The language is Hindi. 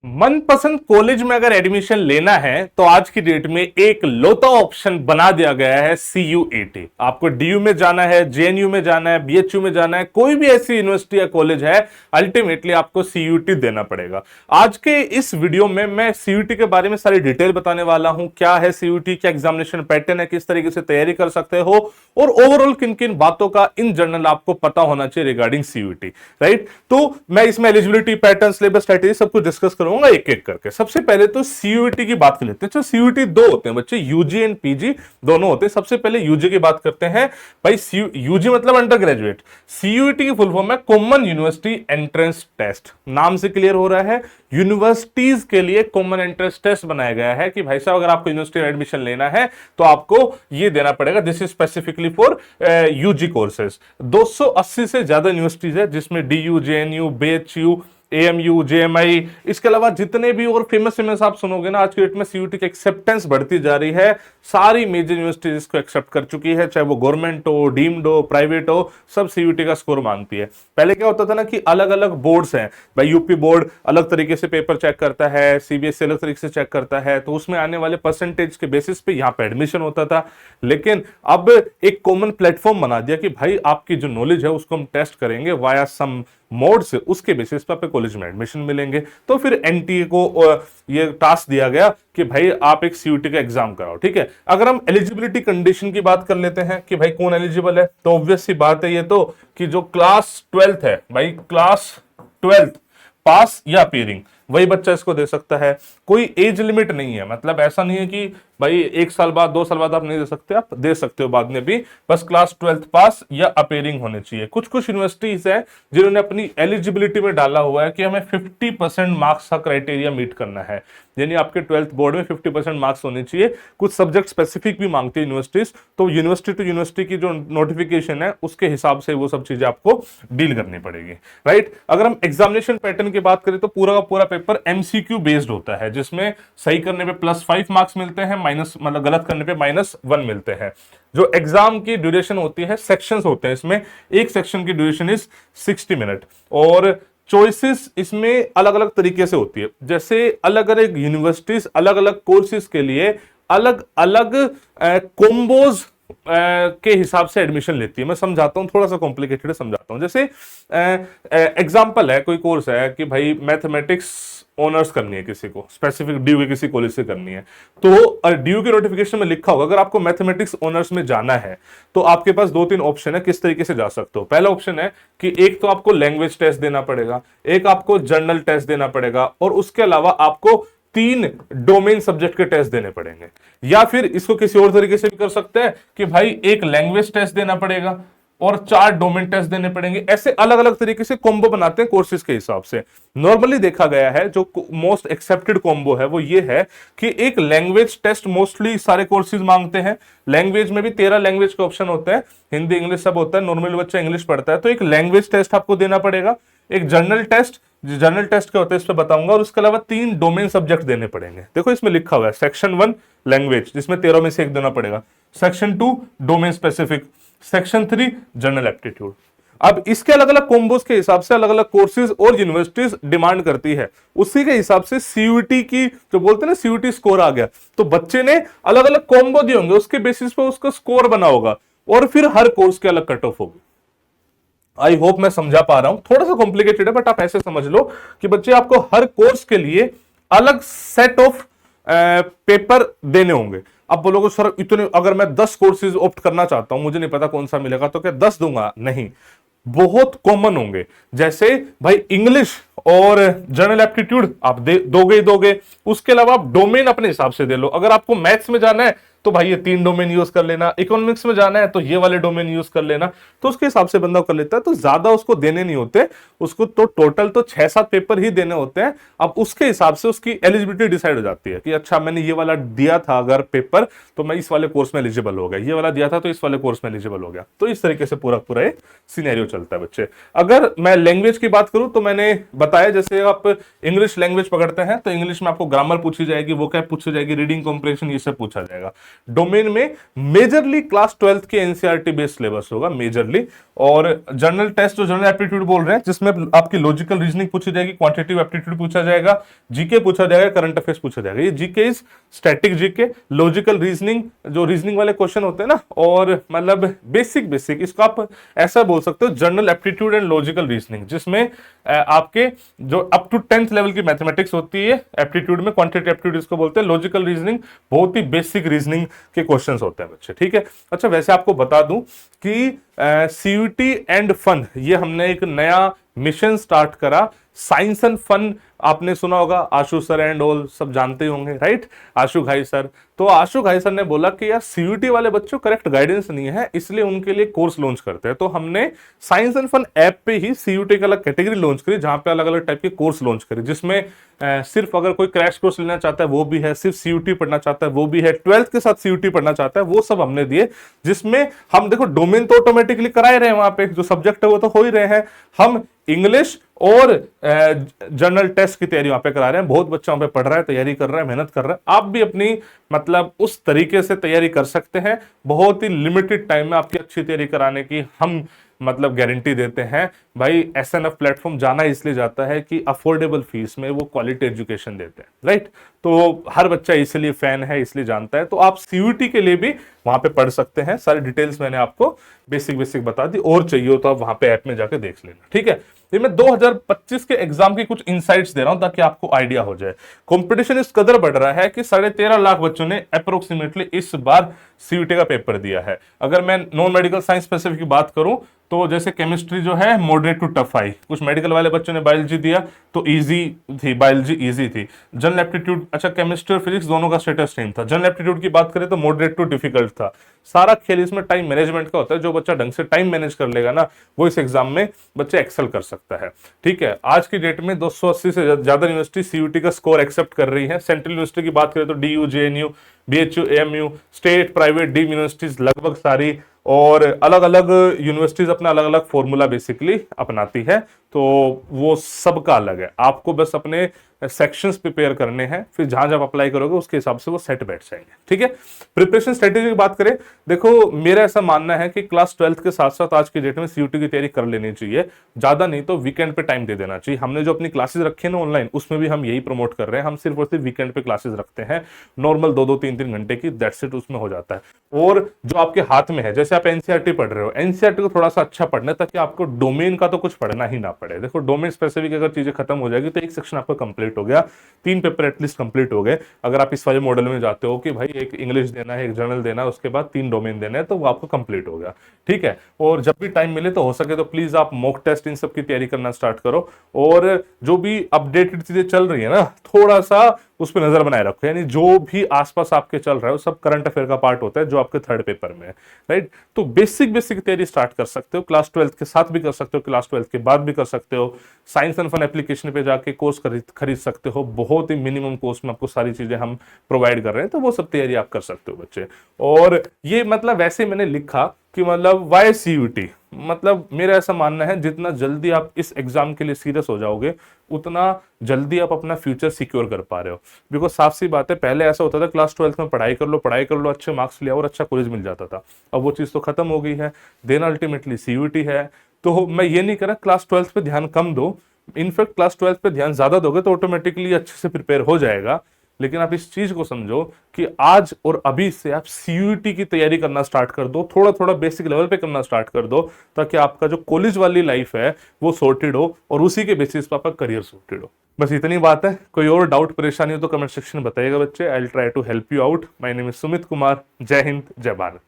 मनपसंद कॉलेज में अगर एडमिशन लेना है तो आज की डेट में एक लौता ऑप्शन बना दिया गया है सीयूईटी। आपको डीयू में जाना है, जेएनयू में जाना है, बीएचयू में जाना है, कोई भी ऐसी यूनिवर्सिटी या कॉलेज है, अल्टीमेटली आपको सीयूईटी देना पड़ेगा। आज के इस वीडियो में मैं सीयूईटी के बारे में सारी डिटेल बताने वाला हूं। क्या है सीयूईटी, क्या एग्जामिनेशन पैटर्न है, किस तरीके से तैयारी कर सकते हो और ओवरऑल किन किन बातों का इन जनरल आपको पता होना चाहिए रिगार्डिंग सीयूईटी, राइट। तो मैं इसमें एलिजिबिलिटी, पैटर्न, सिलेबस, स्ट्रेटेजी सब कुछ डिस्कस करूंगा एक एक करके। सबसे पहले तो सीयूईटी की बात कर लेते हैं। सीयूईटी दो होते हैं बच्चे, यूजी एंड पीजी दोनों होते हैं। सबसे पहले यूजी की बात करते हैं भाई। यूजी मतलब अंडर ग्रेजुएट। सीयूईटी की फुल फॉर्म है कॉमन यूनिवर्सिटी एंट्रेंस टेस्ट। नाम से क्लियर हो रहा है, यूनिवर्सिटीज के लिए कॉमन एंट्रेंस टेस्ट बनाया गया है कि भाई साहब अगर आपको यूनिवर्सिटी में एडमिशन लेना है तो आपको ये देना पड़ेगा। This is specifically for UG courses. 280 से ज्यादा यूनिवर्सिटीज है जिसमें DU, JNU, BHU, AMU, JMI, इसके अलावा जितने भी और फेमस आप सुनोगे ना, आज की डेट में सीयूईटी की एक्सेप्टेंस बढ़ती जा रही है। सारी मेजर यूनिवर्सिटीज इसको एक्सेप्ट कर चुकी है, चाहे वो गवर्नमेंट हो, डीम्ड हो, प्राइवेट हो, सब सीयूईटी का स्कोर मांगती है। पहले क्या होता था ना कि अलग अलग बोर्ड्स हैं भाई। यूपी बोर्ड अलग तरीके से पेपर चेक करता है, सीबीएसई अलग तरीके से चेक करता है, तो उसमें आने वाले परसेंटेज के बेसिस पे यहाँ पे एडमिशन होता था। लेकिन अब एक कॉमन प्लेटफॉर्म बना दिया कि भाई आपकी जो नॉलेज है उसको हम टेस्ट करेंगे वाया सम मोड से, उसके बेसिस पर आपको कॉलेज में एडमिशन मिलेंगे। तो फिर एनटीए को ये टास्क दिया गया कि भाई आप एक सीयूईटी का एग्जाम कराओ, ठीक है। अगर हम एलिजिबिलिटी कंडीशन की बात कर लेते हैं कि भाई कौन एलिजिबल है, तो ऑब्वियस सी बात है ये तो कि जो क्लास 12th है भाई, क्लास 12th पास या अपीयरिंग, वही बच्चा इसको दे सकता है। कोई एज लिमिट नहीं है, मतलब ऐसा नहीं है कि भाई 1 साल बाद 2 साल बाद आप नहीं दे सकते, आप दे सकते हो बाद में भी, बस क्लास 12th पास या अपीयरिंग होने चाहिए। कुछ कुछ यूनिवर्सिटीज है जिन्होंने अपनी एलिजिबिलिटी में डाला हुआ है कि हमें 50% मार्क्स का क्राइटेरिया मीट करना है, यानी आपके 12th बोर्ड में 50% मार्क्स होने चाहिए। कुछ सब्जेक्ट स्पेसिफिक भी मांगती है यूनिवर्सिटीज, तो यूनिवर्सिटी टू यूनिवर्सिटी की जो नोटिफिकेशन है उसके हिसाब से वो सब चीजें आपको डील करनी पड़ेगी, राइट। अगर हम एग्जामिनेशन पैटर्न की बात करें तो पूरा का पूरा पेपर एमसीक्यू बेस्ड होता है, जिसमें सही करने पे +5 मार्क्स मिलते हैं, माइनस मतलब गलत करने पे -1 मिलते हैं। जो एग्जाम की ड्यूरेशन होती है, सेक्शंस होते हैं इसमें, एक सेक्शन की ड्यूरेशन इज 60 मिनट और चॉइसेस इसमें अलग अलग तरीके से होती है। जैसे अलग अलग यूनिवर्सिटीज अलग अलग कोर्सेज के लिए अलग अलग कॉम्बोज के हिसाब से एडमिशन लेती है। मैं समझाता हूं, थोड़ा सा कॉम्प्लिकेटेड समझाता हूं। जैसे एग्जांपल है, कोई कोर्स है कि भाई मैथमेटिक्स ऑनर्स करनी है किसी को, स्पेसिफिक डीयू के किसी कॉलेज से करनी है, तो डीयू के नोटिफिकेशन में लिखा होगा अगर आपको मैथमेटिक्स ऑनर्स में जाना है तो आपके पास 2-3 ऑप्शन है किस तरीके से जा सकते हो। पहला ऑप्शन है कि एक तो आपको लैंग्वेज टेस्ट देना पड़ेगा, एक आपको जर्नल टेस्ट देना पड़ेगा और उसके अलावा आपको 3 डोमेन सब्जेक्ट के टेस्ट देने पड़ेंगे। या फिर इसको किसी और तरीके से भी कर सकते हैं कि भाई एक लैंग्वेज टेस्ट देना पड़ेगा और 4 डोमेन टेस्ट देने पड़ेंगे। ऐसे अलग अलग तरीके से कॉम्बो बनाते हैं कोर्सेज के हिसाब से। नॉर्मली देखा गया है जो मोस्ट एक्सेप्टेड कॉम्बो है वो ये है कि एक लैंग्वेज टेस्ट मोस्टली सारे कोर्सेज मांगते हैं। लैंग्वेज में भी 13 लैंग्वेज के ऑप्शन होते हैं, हिंदी, इंग्लिश सब होता है। नॉर्मली बच्चा इंग्लिश पढ़ता है तो एक लैंग्वेज टेस्ट आपको देना पड़ेगा, एक जर्नल टेस्ट, जर्नल टेस्ट क्या होता है इस पे बताऊंगा, और उसके अलावा 3 डोमेन सब्जेक्ट देने पड़ेंगे। देखो इसमें लिखा हुआ है सेक्शन 1 लैंग्वेज, जिसमें 13 में से एक देना पड़ेगा, section 2 domain specific, section 3 general aptitude. अब इसके अलग अलग कॉम्बोज के हिसाब से अलग अलग कोर्सेज और यूनिवर्सिटीज डिमांड करती है, उसी के हिसाब से सीयूईटी की जो बोलते हैं ना सीयूईटी स्कोर आ गया, तो बच्चे ने अलग अलग कॉम्बो दिए होंगे, उसके बेसिस पे उसका स्कोर बना होगा और फिर हर कोर्स के अलग कट ऑफ होगी। आई होप मैं समझा पा रहा हूं, थोड़ा सा कॉम्प्लिकेटेड है बट आप ऐसे समझ लो कि बच्चे आपको हर कोर्स के लिए अलग सेट ऑफ पेपर देने होंगे। अब बोलोगे सर इतने, अगर मैं 10 कोर्सेज ऑप्ट करना चाहता हूं, मुझे नहीं पता कौन सा मिलेगा, तो क्या 10 दूंगा? नहीं, बहुत कॉमन होंगे। जैसे भाई इंग्लिश और जनरल एप्टीट्यूड आप दोगे ही दोगे, उसके अलावा आप डोमेन अपने हिसाब से दे लो। अगर आपको मैथ्स में जाना है तो भाई ये 3 डोमेन यूज कर लेना, इकोनॉमिक्स में जाना है तो ये वाले डोमेन यूज कर लेना, तो उसके हिसाब से बंदा कर लेता है। तो ज्यादा उसको देने नहीं होते, उसको तो टोटल तो 6-7 पेपर ही देने होते हैं। अब उसके हिसाब से उसकी एलिजिबिलिटी डिसाइड हो जाती है कि अच्छा मैंने ये वाला दिया था अगर पेपर तो मैं इस वाले कोर्स में एलिजिबल हो गया, ये वाला दिया था तो इस वाले कोर्स में एलिजिबल हो गया। तो इस तरीके से पूरा पूरा एक सिनेरियो चलता है बच्चे। अगर मैं लैंग्वेज की बात करूं तो मैंने बताया जैसे आप इंग्लिश लैंग्वेज पकड़ते हैं तो इंग्लिश में आपको ग्रामर पूछी जाएगी, वो क्या पूछी जाएगी, रीडिंग कॉम्प्रिहेंशन ये सब पूछा जाएगा। डोमेन में मेजरली क्लास 12th के एनसीईआरटी बेस्ड सिलेबस होगा मेजरली। और जनरल टेस्ट जो जनरल एप्टीट्यूड बोल रहे हैं, जिसमें आपकी लॉजिकल रीजनिंग पूछी जाएगी, क्वांटिटेटिव एप्टीट्यूड पूछा जाएगा, जीके पूछा जाएगा, करंट अफेयर्स पूछा जाएगा। ये GK is static GK, logical reasoning जो रीजनिंग वाले क्वेश्चन होते हैं ना, और मतलब बेसिक बेसिक, इसको आप ऐसा बोल सकते हो general aptitude and logical reasoning, जिसमें आपके जो अप टू 10th लेवल की मैथमेटिक्स होती है एप्टीट्यूड में, क्वांटिटेटिव एप्टीट्यूड इसको बोलते हैं, लॉजिकल रीजनिंग बहुत ही बेसिक रीजनिंग के क्वेश्चंस होते हैं बच्चे, ठीक है। अच्छा, वैसे आपको बता दूं कि सीयूटी एंड फन, ये हमने एक नया मिशन स्टार्ट करा, साइंस एंड फन। आपने सुना होगा, आशु सर एंड ऑल सब जानते ही होंगे, राइट, आशु घाई सर। तो आशु घाई सर ने बोला कि यार सीयूटी वाले बच्चों करेक्ट गाइडेंस नहीं है, इसलिए उनके लिए कोर्स लॉन्च करते हैं। तो हमने साइंस एंड फन ऐप पे ही सीयूटी का अलग कैटेगरी लॉन्च करी, जहां पे अलग अलग टाइप के कोर्स लॉन्च करी, जिसमें सिर्फ अगर कोई क्रैश कोर्स लेना चाहता है वो भी है, सिर्फ सीयूटी पढ़ना चाहता है वो भी है, 12th के साथ सीयूटी पढ़ना चाहता है वो सब हमने दिए, जिसमें हम देखो डोमेन तो ऑटोमेटिकली करा ही रहे हैं, वहां पे जो सब्जेक्ट है वो तो हो ही रहे हैं, हम इंग्लिश और जनरल टेस्ट की तैयारी वहां पे करा रहे हैं। बहुत बच्चा वहां पे पढ़ रहा है, तैयारी कर रहा है, मेहनत कर रहा है। आप भी अपनी मतलब उस तरीके से तैयारी कर सकते हैं, बहुत ही लिमिटेड टाइम में आपकी अच्छी तैयारी कराने की हम मतलब गारंटी देते हैं। भाई एसएनएफ प्लेटफॉर्म जाना इसलिए जाता है कि अफोर्डेबल फीस में वो क्वालिटी एजुकेशन देते हैं, राइट। तो हर बच्चा इसलिए फैन है, इसलिए जानता है। तो आप सीयूटी के लिए भी वहां पे पढ़ सकते हैं, सारी डिटेल्स मैंने आपको बेसिक बेसिक बता दी, और चाहिए हो तो आप वहां पे ऐप में जाकर देख लेना, ठीक है। ये मैं 2025 के एग्जाम की कुछ इंसाइट्स दे रहा हूं ताकि आपको आइडिया हो जाए। कंपटीशन इस कदर बढ़ रहा है कि 13.5 लाख बच्चों ने अप्रोक्सीमेटली इस बार सीयूटी का पेपर दिया है। अगर मैं नॉन मेडिकल साइंस स्पेसिफिक की बात करूं तो जैसे केमिस्ट्री जो है मॉडरेट टू टफ आई, कुछ मेडिकल वाले बच्चों ने बायोलॉजी दिया तो इजी थी, बायोलॉजी इजी थी। जनरल एप्टीट्यूड, अच्छा केमिस्ट्री और फिजिक्स दोनों का स्टेटस सेम था। जनरल एप्टीट्यूड की बात करें तो मॉडरेट टू डिफिकल्ट था। सारा खेल इसमें टाइम मैनेजमेंट का होता है, जो बच्चा ढंग से टाइम मैनेज कर लेगा ना, वो इस एग्जाम में बच्चे एक्सेल कर सकता है, ठीक है। आज की डेट में 280 से ज्यादा यूनिवर्सिटी सीयूटी का स्कोर एक्सेप्ट कर रही है। सेंट्रल यूनिवर्सिटी की बात करें तो DU, JNU, BHU, AMU, state, private, deemed universities लगभग सारी, और अलग अलग यूनिवर्सिटीज अपना अलग अलग फॉर्मूला बेसिकली अपनाती है, तो वो सबका अलग है। आपको बस अपने सेक्शंस प्रिपेयर करने हैं, फिर जहां जब अप्लाई करोगे उसके हिसाब से वो सेट बैठ जाएंगे, ठीक है। प्रिपरेशन स्ट्रेटेजी की बात करें, देखो मेरा ऐसा मानना है कि क्लास 12th के साथ साथ आज की डेट में सीयूटी की तैयारी कर लेनी चाहिए, ज्यादा नहीं तो वीकेंड पे टाइम दे देना चाहिए। हमने जो अपनी क्लासेस रखी है ना ऑनलाइन, उसमें भी हम यही प्रमोट कर रहे हैं, हम सिर्फ और सिर्फ वीकेंड पे क्लासेस रखते हैं, नॉर्मल 2-2, 3-3 घंटे की, दैट्स इट, उसमें हो जाता है। और जो आपके हाथ में है, जैसे आप एनसीईआरटी पढ़ रहे हो, एनसीईआरटी को थोड़ा सा अच्छा पढ़ना है ताकि आपको डोमेन का तो कुछ पढ़ना ही ना पड़े। देखो डोमेन स्पेसिफिक अगर चीजें खत्म हो जाएगी तो एक सेक्शन आपका कंप्लीट हो गया, 3 पेपर एटलीस्ट कंप्लीट हो गए। अगर आप इस वाले मॉडल में जाते हो कि भाई एक इंग्लिश देना है, एक जनरल देना है, उसके बाद 3 डोमेन देना है, तो वो आपको कंप्लीट हो गया, ठीक है। और जब भी टाइम मिले तो हो सके तो प्लीज आप मॉक टेस्ट इन सब की तैयारी करना स्टार्ट करो, और जो भी अपडेटेड चीजें चल रही है ना, थोड़ा सा उस पर नजर बनाए रखो। यानी जो भी आसपास आपके चल रहा है वो सब करंट अफेयर का पार्ट होता है जो आपके थर्ड पेपर में है, राइट। तो बेसिक बेसिक तैयारी स्टार्ट कर सकते हो, क्लास 12th के साथ भी कर सकते हो, क्लास 12th के बाद भी कर सकते हो। साइंस एंड फन एप्लीकेशन पे जाके कोर्स खरीद सकते हो, बहुत ही मिनिमम कॉस्ट में आपको सारी चीजें हम प्रोवाइड कर रहे हैं, तो वो सब तैयारी आप कर सकते हो बच्चे। और ये मतलब वैसे मैंने लिखा कि मतलब वाई सीयूटी, मतलब मेरा ऐसा मानना है जितना जल्दी आप इस एग्जाम के लिए सीरियस हो जाओगे उतना जल्दी आप अपना फ्यूचर सिक्योर कर पा रहे हो। बिकॉज साफ सी बात है, पहले ऐसा होता था क्लास 12th में पढ़ाई कर लो, अच्छे मार्क्स लिया और अच्छा कॉलेज मिल जाता था। अब वो चीज़ तो खत्म हो गई है, देन अल्टीमेटली सीयूटी है। तो मैं ये नहीं कह रहा क्लास 12th पे ध्यान कम दो, इनफैक्ट क्लास 12th पे ध्यान ज्यादा दोगे तो ऑटोमेटिकली अच्छे से प्रिपेयर हो जाएगा। लेकिन आप इस चीज को समझो कि आज और अभी से आप सीयूटी की तैयारी करना स्टार्ट कर दो, थोड़ा थोड़ा बेसिक लेवल पे करना स्टार्ट कर दो, ताकि आपका जो कॉलेज वाली लाइफ है वो सॉर्टेड हो और उसी के बेसिस पर आपका करियर सॉर्टेड हो। बस इतनी बात है। कोई और डाउट परेशानी हो तो कमेंट सेक्शन में बताइएगा बच्चे, I will try to help you out. My name is Sumit Kumar. जय हिंद, जय भारत।